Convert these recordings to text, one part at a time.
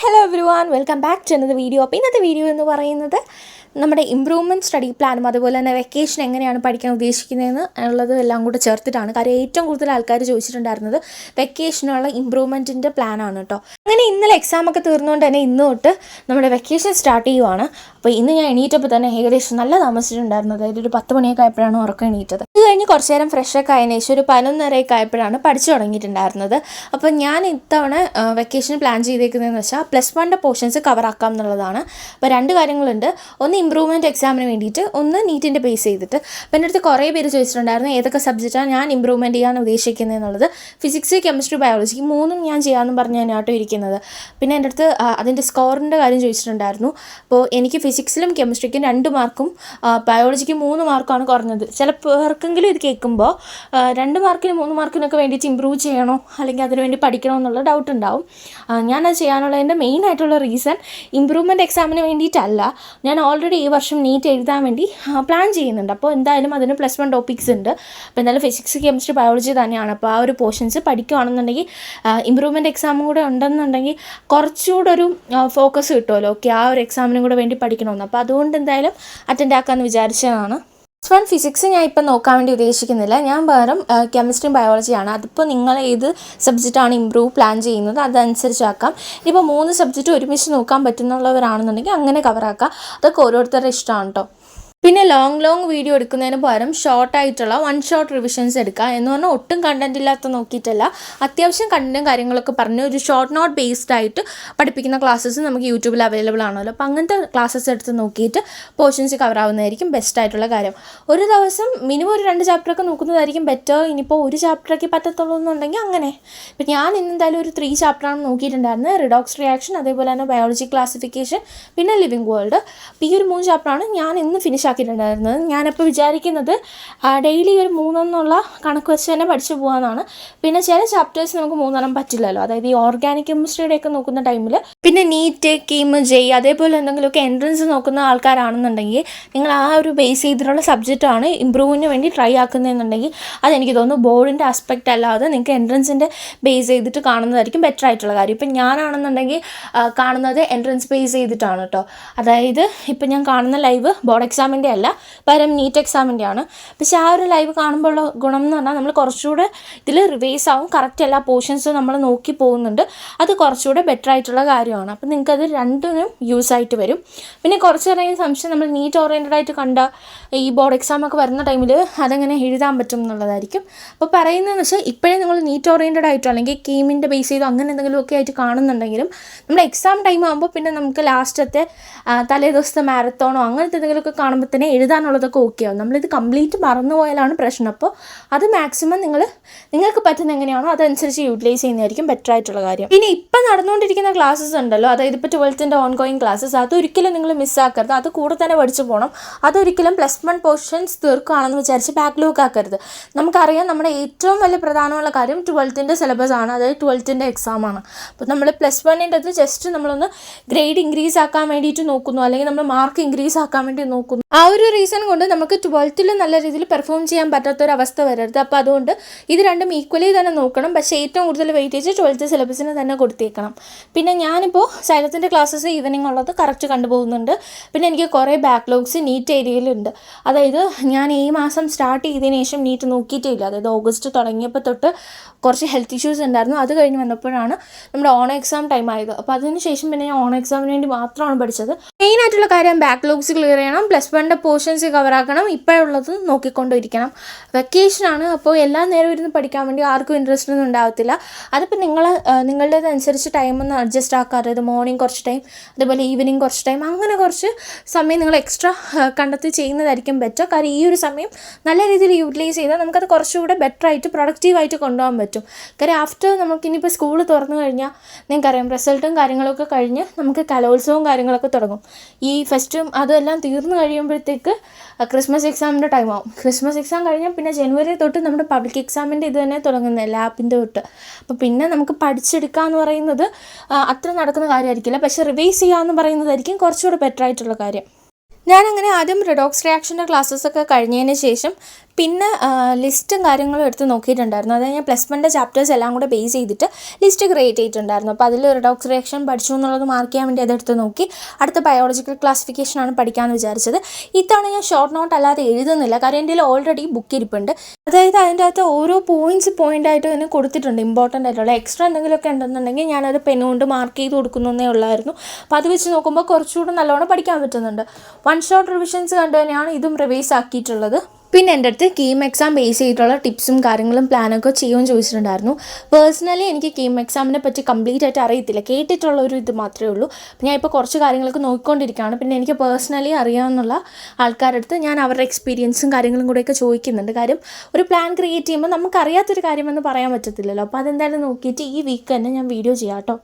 Hello everyone, welcome back to another video. അപ്പോൾ ഇന്നത്തെ video എന്ന് പറയുന്നത് നമ്മുടെ ഇംപ്രൂവ്മെൻറ്റ് സ്റ്റഡി പ്ലാനും അതുപോലെ തന്നെ വെക്കേഷൻ എങ്ങനെയാണ് പഠിക്കാൻ ഉദ്ദേശിക്കുന്നതെന്ന് ഉള്ളത് എല്ലാം കൂടെ ചേർത്തിട്ടാണ്. കാര്യം ഏറ്റവും കൂടുതൽ ആൾക്കാർ ചോദിച്ചിട്ടുണ്ടായിരുന്നത് വെക്കേഷനുള്ള ഇംപ്രൂവ്മെൻറ്റിൻ്റെ പ്ലാനാണ് കേട്ടോ. അങ്ങനെ ഇന്നലെ എക്സാമൊക്കെ തീർന്നുകൊണ്ട് തന്നെ ഇന്ന് തൊട്ട് നമ്മുടെ വെക്കേഷൻ സ്റ്റാർട്ട് ചെയ്യുവാണ്. അപ്പോൾ ഇന്ന് ഞാൻ എണീറ്റപ്പോൾ തന്നെ ഏകദേശം നല്ല താമസിച്ചിട്ടുണ്ടായിരുന്നു. അതായത് ഒരു 10 മണിയൊക്കെ ആയപ്പോഴാണ് ഉറക്കം എണീറ്റത്. ഇത് കഴിഞ്ഞ് കുറച്ച് നേരം ഫ്രഷൊക്കെ ആയതിനു ശേഷം ഒരു 11:30 ആയപ്പോഴാണ് പഠിച്ചു തുടങ്ങിയിട്ടുണ്ടായിരുന്നത്. അപ്പോൾ ഞാൻ ഇത്തവണ വെക്കേഷൻ പ്ലാൻ ചെയ്തേക്കുന്നതെന്ന് വെച്ചാൽ +1 പോർഷൻസ് കവറാക്കാം എന്നുള്ളതാണ്. അപ്പോൾ 2 കാര്യങ്ങളുണ്ട്. ഒന്ന് ഇംപ്രൂവ്മെൻറ്റ് എക്സാമിന് വേണ്ടിയിട്ട്, ഒന്ന് നീറ്റിൻ്റെ ബേസ് ചെയ്തിട്ട്. അപ്പോൾ എൻ്റെ അടുത്ത് കുറേ പേര് ചോദിച്ചിട്ടുണ്ടായിരുന്നു ഏതൊക്കെ സബ്ജക്റ്റാണ് ഞാൻ ഇംപ്രൂവ്മെൻറ്റ് ചെയ്യാൻ ഉദ്ദേശിക്കുന്നത് എന്നുള്ളത്. ഫിസിക്സ്, കെമിസ്ട്രി, ബയോളജി 3ഉം ഞാൻ ചെയ്യാമെന്ന് പറഞ്ഞ് തന്നെയാട്ടോ ഇരിക്കുന്നത്. പിന്നെ എൻ്റെ അടുത്ത് അതിൻ്റെ സ്കോറിൻ്റെ കാര്യം ചോദിച്ചിട്ടുണ്ടായിരുന്നു. അപ്പോൾ എനിക്ക് ഫിസിക്സിലും കെമിസ്ട്രിക്കും 2 മാർക്കും ബയോളജിക്ക് 3 മാർക്കാണ് കുറഞ്ഞത്. ചില പേർക്കെങ്കിലും ഇത് കേൾക്കുമ്പോൾ 2 മാർക്കിനും 3 മാർക്കിനൊക്കെ വേണ്ടിയിട്ട് ഇമ്പ്രൂവ് ചെയ്യണോ അല്ലെങ്കിൽ അതിന് വേണ്ടി പഠിക്കണോ എന്നുള്ള ഡൗട്ട് ഉണ്ടാവും. ഞാനത് ചെയ്യാനുള്ളതിൻ്റെ മെയിനായിട്ടുള്ള റീസൺ ഇമ്പ്രൂവ്മെൻറ്റ് എക്സാമിന് വേണ്ടിയിട്ടല്ല. ഞാൻ ഓൾറെഡി ഈ വർഷം നീറ്റ് എഴുതാൻ വേണ്ടി പ്ലാൻ ചെയ്യുന്നുണ്ട്. അപ്പോൾ എന്തായാലും അതിന് +1 ടോപ്പിക്സ് ഉണ്ട്. അപ്പോൾ എന്തായാലും ഫിസിക്സ്, കെമിസ്ട്രി, ബയോളജി തന്നെയാണ്. അപ്പോൾ ആ ഒരു പോർഷൻസ് പഠിക്കുകയാണെന്നുണ്ടെങ്കിൽ ഇമ്പ്രൂവ്മെൻറ്റ് എക്സാമും കൂടെ ഉണ്ടെന്നുണ്ടെങ്കിൽ കുറച്ചുകൂടെ ഒരു ഫോക്കസ് കിട്ടുമല്ലോ. ഓക്കെ, ആ ഒരു എക്സാമിനും കൂടെ വേണ്ടി പഠിക്കണമെന്ന്. അപ്പോൾ അതുകൊണ്ട് എന്തായാലും അറ്റൻഡ് ആക്കാമെന്ന് വിചാരിച്ചതാണ്. +1 ഫിസിക്സ് ഞാൻ ഇപ്പം നോക്കാൻ വേണ്ടി ഉദ്ദേശിക്കുന്നില്ല. ഞാൻ പകരം കെമിസ്ട്രിയും ബയോളജിയാണ്. അതിപ്പോൾ നിങ്ങൾ ഏത് സബ്ജക്റ്റാണ് ഇമ്പ്രൂവ് പ്ലാൻ ചെയ്യുന്നത് അതനുസരിച്ചാക്കാം. ഇനിയിപ്പോൾ 3 സബ്ജക്റ്റ് ഒരുമിച്ച് നോക്കാൻ പറ്റുന്നുള്ളവരാണെന്നുണ്ടെങ്കിൽ അങ്ങനെ കവറാക്കാം. അതൊക്കെ ഓരോരുത്തരുടെ ഇഷ്ടമാണ് കേട്ടോ. പിന്നെ ലോങ് വീഡിയോ എടുക്കുന്നതിന് പകരം ഷോർട്ടായിട്ടുള്ള 1 ഷോട്ട് റിവിഷൻസ് എടുക്കുക. എന്ന് പറഞ്ഞാൽ ഒട്ടും കണ്ടൻറ് ഇല്ലാത്ത നോക്കിയിട്ടല്ല, അത്യാവശ്യം കണ്ടൻറ്റും കാര്യങ്ങളൊക്കെ പറഞ്ഞ് ഒരു ഷോർട്ട് നോട്ട് ബേസ്ഡ് ആയിട്ട് പഠിപ്പിക്കുന്ന ക്ലാസ്സസ് നമുക്ക് യൂട്യൂബിൽ അവൈലബിൾ ആണല്ലോ. അപ്പോൾ അങ്ങനത്തെ ക്ലാസ്സസ് എടുത്ത് നോക്കിയിട്ട് പോർഷൻസ് കവർ ആവുന്നതായിരിക്കും ബെസ്റ്റ് ആയിട്ടുള്ള കാര്യം. ഒരു ദിവസം മിനിമം ഒരു 2 ചാപ്റ്ററൊക്കെ നോക്കുന്നതായിരിക്കും ബെറ്റർ. ഇനിയിപ്പോൾ ഒരു ചാപ്റ്ററൊക്കെ പറ്റത്തുള്ളൂ എന്നുണ്ടെങ്കിൽ അങ്ങനെ. ഇപ്പം ഞാൻ ഇന്നെന്തായാലും ഒരു 3 ചാപ്റ്ററാണ് നോക്കിയിട്ടുണ്ടായിരുന്നത്. റിഡോക്സ് റിയാക്ഷൻ, അതേപോലെ തന്നെ ബയോളജി ക്ലാസിഫിക്കേഷൻ, പിന്നെ ലിവിങ് വേൾഡ്. അപ്പോൾ ഈ ഒരു 3 ചാപ്റ്ററാണ് ഞാൻ ഇന്ന് ഫിനിഷ് ആക്കിയിട്ടുണ്ടായിരുന്നത്. ഞാനിപ്പോൾ വിചാരിക്കുന്നത് ഡെയിലി ഒരു 3 എന്നുള്ള കണക്ക് വെച്ച് തന്നെ പഠിച്ചു പോകാമെന്നാണ്. പിന്നെ ചില ചാപ്റ്റേഴ്സ് നമുക്ക് 3 പറ്റില്ലല്ലോ. അതായത് ഈ ഓർഗാനിക് കെമിസ്ട്രിയുടെയൊക്കെ നോക്കുന്ന ടൈമിൽ, പിന്നെ നീറ്റ്, കീം, ജെയ് അതേപോലെ എന്തെങ്കിലുമൊക്കെ എൻട്രൻസ് നോക്കുന്ന ആൾക്കാരാണെന്നുണ്ടെങ്കിൽ നിങ്ങൾ ആ ഒരു ബേസ് ചെയ്തിട്ടുള്ള സബ്ജക്റ്റാണ് ഇമ്പ്രൂവിന് വേണ്ടി ട്രൈ ആക്കുന്നതെന്നുണ്ടെങ്കിൽ അതെനിക്ക് തോന്നുന്നു ബോർഡിൻ്റെ ആസ്പെക്റ്റ് അല്ലാതെ നിങ്ങൾക്ക് എൻട്രൻസിൻ്റെ ബേസ് ചെയ്തിട്ട് കാണുന്നതായിരിക്കും ബെറ്റർ ആയിട്ടുള്ള കാര്യം. ഇപ്പം ഞാനാണെന്നുണ്ടെങ്കിൽ കാണുന്നത് എൻട്രൻസ് ബേസ് ചെയ്തിട്ടാണ് കേട്ടോ. അതായത് ഇപ്പം ഞാൻ കാണുന്ന ലൈവ് ബോർഡ് എക്സാമിൻ്റെ അല്ല, പകരം നീറ്റ് എക്സാമിൻ്റെ ആണ്. പക്ഷേ ആ ഒരു ലൈവ് കാണുമ്പോഴുള്ള ഗുണം എന്ന് പറഞ്ഞാൽ നമ്മൾ കുറച്ചുകൂടെ ഇതിൽ റിവൈസ് ആവും. കറക്റ്റ് എല്ലാ പോർഷൻസും നമ്മൾ നോക്കി പോകുന്നുണ്ട്. അത് കുറച്ചുകൂടെ ബെറ്റർ ആയിട്ടുള്ള കാര്യമാണ്. അപ്പോൾ നിങ്ങൾക്കത് രണ്ടിനും യൂസ് ആയിട്ട് വരും. പിന്നെ കുറച്ച് നേരം സംശയം നമ്മൾ നീറ്റ് ഓറിയൻറ്റഡ് ആയിട്ട് കണ്ട ഈ ബോർഡ് എക്സാമൊക്കെ വരുന്ന ടൈമിൽ അതെങ്ങനെ എഴുതാൻ പറ്റും എന്നുള്ളതായിരിക്കും. അപ്പോൾ പറയുന്നതെന്ന് വെച്ചാൽ ഇപ്പോഴേ നിങ്ങൾ നീറ്റ് ഓറിയൻറ്റഡ് ആയിട്ടോ അല്ലെങ്കിൽ കീമിൻ്റെ ബേസ് ചെയ്തോ അങ്ങനെ എന്തെങ്കിലുമൊക്കെ ആയിട്ട് കാണുന്നുണ്ടെങ്കിലും നമ്മൾ എക്സാം ടൈം ആകുമ്പോൾ പിന്നെ നമുക്ക് ലാസ്റ്റത്തെ തലേ ദിവസത്തെ മാരത്തോണോ അങ്ങനത്തെ എന്തെങ്കിലുമൊക്കെ കാണുമ്പോൾ തന്നെ എഴുതാനുള്ളതൊക്കെ ഓക്കെ ആവും. നമ്മളിത് കംപ്ലീറ്റ് മറന്നു പോയാലാണ് പ്രശ്നം. അപ്പോൾ അത് മാക്സിമം നിങ്ങൾക്ക് പറ്റുന്ന എങ്ങനെയാണോ അതനുസരിച്ച് യൂട്ടിലൈസ് ചെയ്യുന്നതായിരിക്കും ബെറ്റർ ആയിട്ടുള്ള കാര്യം. പിന്നെ ഇപ്പം നടന്നുകൊണ്ടിരിക്കുന്ന ക്ലാസ്സസ് ഉണ്ടല്ലോ, അതായത് ഇപ്പോൾ 12th ഓൺഗോയിങ് ക്ലാസ്സസ്, അതൊരിക്കലും നിങ്ങൾ മിസ്സാക്കരുത്. അത് കൂടെ തന്നെ പഠിച്ചു പോകണം. അതൊരിക്കലും +1 പോർഷൻസ് തീർക്കുകയാണെന്ന് വിചാരിച്ച് ബാക്ക്ലോഗ് ആക്കരുത്. നമുക്കറിയാം നമ്മുടെ ഏറ്റവും വലിയ പ്രധാനമുള്ള കാര്യം 12th സിലബസ് ആണ്, അതായത് 12th എക്സാമാണ്. അപ്പോൾ നമ്മൾ +1 ജസ്റ്റ് നമ്മളൊന്ന് ഗ്രേഡ് ഇൻക്രീസ് ആക്കാൻ വേണ്ടിയിട്ട് നോക്കുന്നു, അല്ലെങ്കിൽ നമ്മൾ മാർക്ക് ഇൻക്രീസ് ആക്കാൻ വേണ്ടി നോക്കുന്നു. ആ ഒരു റീസൺ കൊണ്ട് നമുക്ക് 12th നല്ല രീതിയിൽ പെർഫോം ചെയ്യാൻ പറ്റാത്തൊരവസ്ഥ വരരുത്. അപ്പോൾ അതുകൊണ്ട് ഇത് രണ്ടും ഈക്വലി തന്നെ നോക്കണം. പക്ഷേ ഏറ്റവും കൂടുതൽ വെയിറ്റേജ് 12th സിലബസിന് തന്നെ കൊടുത്തേക്കണം. പിന്നെ ഞാനിപ്പോൾ സൈലത്തിൻ്റെ ക്ലാസ്സസ് ഈവനിങ് ഉള്ളത് കറക്റ്റ് കണ്ടുപോകുന്നുണ്ട്. പിന്നെ എനിക്ക് കുറേ ബാക്ക്ലോഗ്സ് നീറ്റ് ഏരിയയിലുണ്ട്. അതായത് ഞാൻ ഈ മാസം സ്റ്റാർട്ട് ചെയ്തതിന് ശേഷം നീറ്റ് നോക്കിയിട്ടേ ഇല്ല. അതായത് ഓഗസ്റ്റ് തുടങ്ങിയപ്പോൾ തൊട്ട് കുറച്ച് ഹെൽത്ത് ഇഷ്യൂസ് ഉണ്ടായിരുന്നു. അത് കഴിഞ്ഞ് വന്നപ്പോഴാണ് നമ്മുടെ ഓൺ എക്സാം ടൈം ആയത്. അപ്പോൾ അതിന് ശേഷം പിന്നെ ഞാൻ ഓൺ എക്സാമിന് വേണ്ടി മാത്രമാണ് പഠിച്ചത്. മെയിനായിട്ടുള്ള കാര്യം ബാക്ക്ലോഗ്സ് ക്ലിയർ ചെയ്യണം, +1 പോർഷൻസ് കവറാക്കണം, ഇപ്പോഴുള്ളത് നോക്കിക്കൊണ്ടിരിക്കണം. വെക്കേഷനാണ്, അപ്പോൾ എല്ലാ നേരം ഇരുന്ന് പഠിക്കാൻ വേണ്ടി ആർക്കും ഇൻട്രസ്റ്റ് ഒന്നും ഉണ്ടാകത്തില്ല. അതിപ്പോൾ നിങ്ങളുടേതനുസരിച്ച് ടൈമൊന്ന് അഡ്ജസ്റ്റ് ആക്കാറുണ്ട്. മോർണിംഗ് കുറച്ച് ടൈം, അതേപോലെ ഈവനിങ് കുറച്ച് ടൈം, അങ്ങനെ കുറച്ച് സമയം നിങ്ങൾ എക്സ്ട്രാ കണ്ടെത്തി ചെയ്യുന്നതായിരിക്കും ബെറ്റർ. കാരണം ഈ ഒരു സമയം നല്ല രീതിയിൽ യൂട്ടിലൈസ് ചെയ്താൽ നമുക്കത് കുറച്ചുകൂടെ ബെറ്ററായിട്ട് പ്രൊഡക്റ്റീവായിട്ട് കൊണ്ടുപോകാൻ പറ്റും. കാര്യം ആഫ്റ്റർ നമുക്കിനിയിപ്പോൾ സ്കൂൾ തുറന്നു കഴിഞ്ഞാൽ നിങ്ങൾക്കറിയാം റിസൾട്ടും കാര്യങ്ങളൊക്കെ കഴിഞ്ഞ് നമുക്ക് കലോത്സവവും കാര്യങ്ങളൊക്കെ തുടങ്ങും. ഈ ഫെസ്റ്റും അതെല്ലാം തീർന്നു കഴിയുമ്പോഴത്തേക്ക് ക്രിസ്മസ് എക്സാമിൻ്റെ ടൈം ആവും. ക്രിസ്മസ് എക്സാം കഴിഞ്ഞാൽ പിന്നെ ജനുവരി തൊട്ട് നമ്മുടെ പബ്ലിക് എക്സാമിൻ്റെ ഇത് തന്നെ തുടങ്ങുന്നത്, ലാപ്പിൻ്റെ തൊട്ട്. അപ്പോൾ പിന്നെ നമുക്ക് പഠിച്ചെടുക്കുക എന്ന് പറയുന്നത് അത്ര നടക്കുന്ന കാര്യമായിരിക്കില്ല. പക്ഷേ റിവൈസ് ചെയ്യുക എന്ന് പറയുന്നതായിരിക്കും കുറച്ചുകൂടെ ബെറ്റർ ആയിട്ടുള്ള കാര്യം. ഞാനങ്ങനെ ആദ്യം റിഡോക്സ് റിയാക്ഷൻ്റെ ക്ലാസ്സസൊക്കെ കഴിഞ്ഞതിന് ശേഷം പിന്നെ ലിസ്റ്റും കാര്യങ്ങളും എടുത്ത് നോക്കിയിട്ടുണ്ടായിരുന്നു. അതായത് ഞാൻ +1 ചാപ്റ്റേഴ്സ് എല്ലാം കൂടെ ബേസ് ചെയ്തിട്ട് ലിസ്റ്റ് ക്രിയേറ്റ് ചെയ്തിട്ടുണ്ടായിരുന്നു. അപ്പോൾ അതിൽ റിഡോക്സ് റിയാക്ഷൻ പഠിച്ചു എന്നുള്ളത് മാർക്ക് ചെയ്യാൻ വേണ്ടി അതെടുത്ത് നോക്കി. അടുത്ത ബയോളജിക്കൽ ക്ലാസിഫിക്കേഷനാണ് പഠിക്കാമെന്ന് വിചാരിച്ചത്. ഇത്തവണ ഞാൻ ഷോർട്ട് നോട്ട് അല്ലാതെ എഴുതുന്നില്ല, കാരണം എൻ്റെ ഓൾറെഡി ബുക്ക് ഇരിപ്പുണ്ട്. അതായത് അതിൻ്റെ അകത്ത് ഓരോ പോയിൻ്റായിട്ട് തന്നെ കൊടുത്തിട്ടുണ്ട്, ഇമ്പോർട്ടൻ്റ് ആയിട്ടുള്ള. എക്സ്ട്രാ എന്തെങ്കിലുമൊക്കെ ഉണ്ടെന്നുണ്ടെങ്കിൽ ഞാനത് പെന്നുകൊണ്ട് മാർക്ക് ചെയ്ത് കൊടുക്കുന്നേ ഉള്ളായിരുന്നു. അപ്പോൾ അത് വെച്ച് നോക്കുമ്പോൾ കുറച്ചുകൂടെ നല്ലോണം പഠിക്കാൻ പറ്റുന്നുണ്ട്. വൺ ഷോട്ട് റിവിഷൻസ് കണ്ടു തന്നെയാണ് ഇതും റിവൈസ് ആക്കിയിട്ടുള്ളത്. പിന്നെ എൻ്റെ അടുത്ത് കീം എക്സാം ബേസ് ചെയ്തിട്ടുള്ള ടിപ്സും കാര്യങ്ങളും പ്ലാനൊക്കെ ചെയ്യുമെന്ന് ചോദിച്ചിട്ടുണ്ടായിരുന്നു. പേഴ്സണലി എനിക്ക് കീം എക്സാമിനെ പറ്റി കംപ്ലീറ്റ് ആയിട്ട് അറിയത്തില്ല, കേട്ടിട്ടുള്ള ഒരു ഇത് മാത്രമേ ഉള്ളൂ. ഞാൻ ഇപ്പോൾ കുറച്ച് കാര്യങ്ങളൊക്കെ നോക്കിക്കൊണ്ടിരിക്കുകയാണ്. പിന്നെ എനിക്ക് പേഴ്സണലി അറിയാവുന്ന ആൾക്കാരുടെ അടുത്ത് ഞാൻ അവരുടെ എക്സ്പീരിയൻസും കാര്യങ്ങളും കൂടെയൊക്കെ ചോദിക്കുന്നുണ്ട്. കാര്യം ഒരു പ്ലാൻ ക്രിയേറ്റ് ചെയ്യുമ്പോൾ നമുക്കറിയാത്തൊരു കാര്യമെന്ന് പറയാൻ പറ്റത്തില്ലല്ലോ. അപ്പോൾ അതെന്തായാലും നോക്കിയിട്ട് ഈ വീക്ക് തന്നെ ഞാൻ വീഡിയോ ചെയ്യാം കേട്ടോ.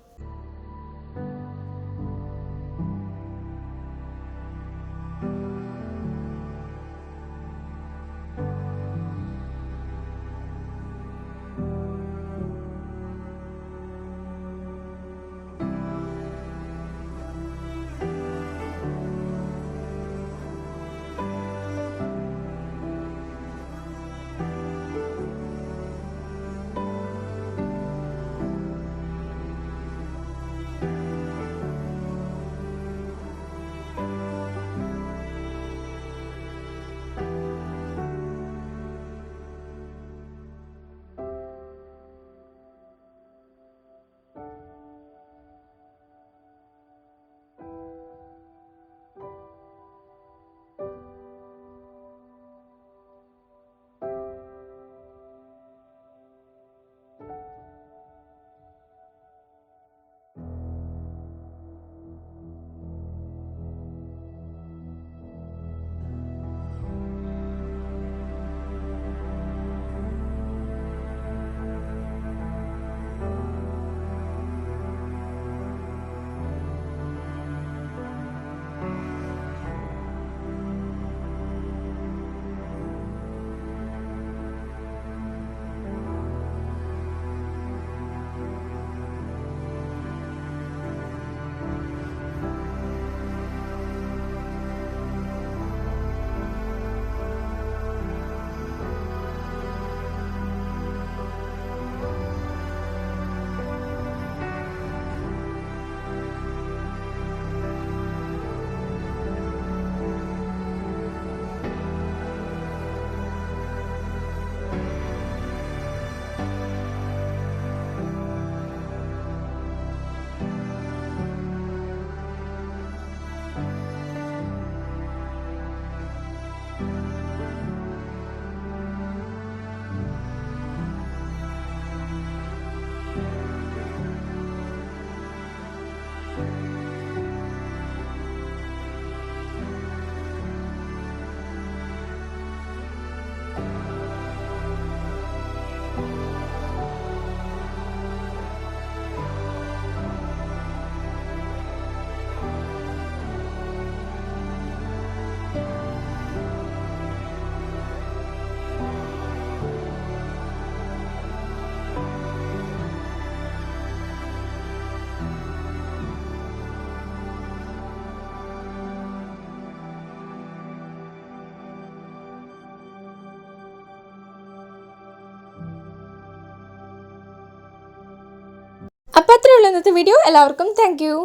അപ്പോൾ അത്രയേ ഉള്ളൂ ഇന്നത്തെ വീഡിയോ. എല്ലാവർക്കും താങ്ക് യു.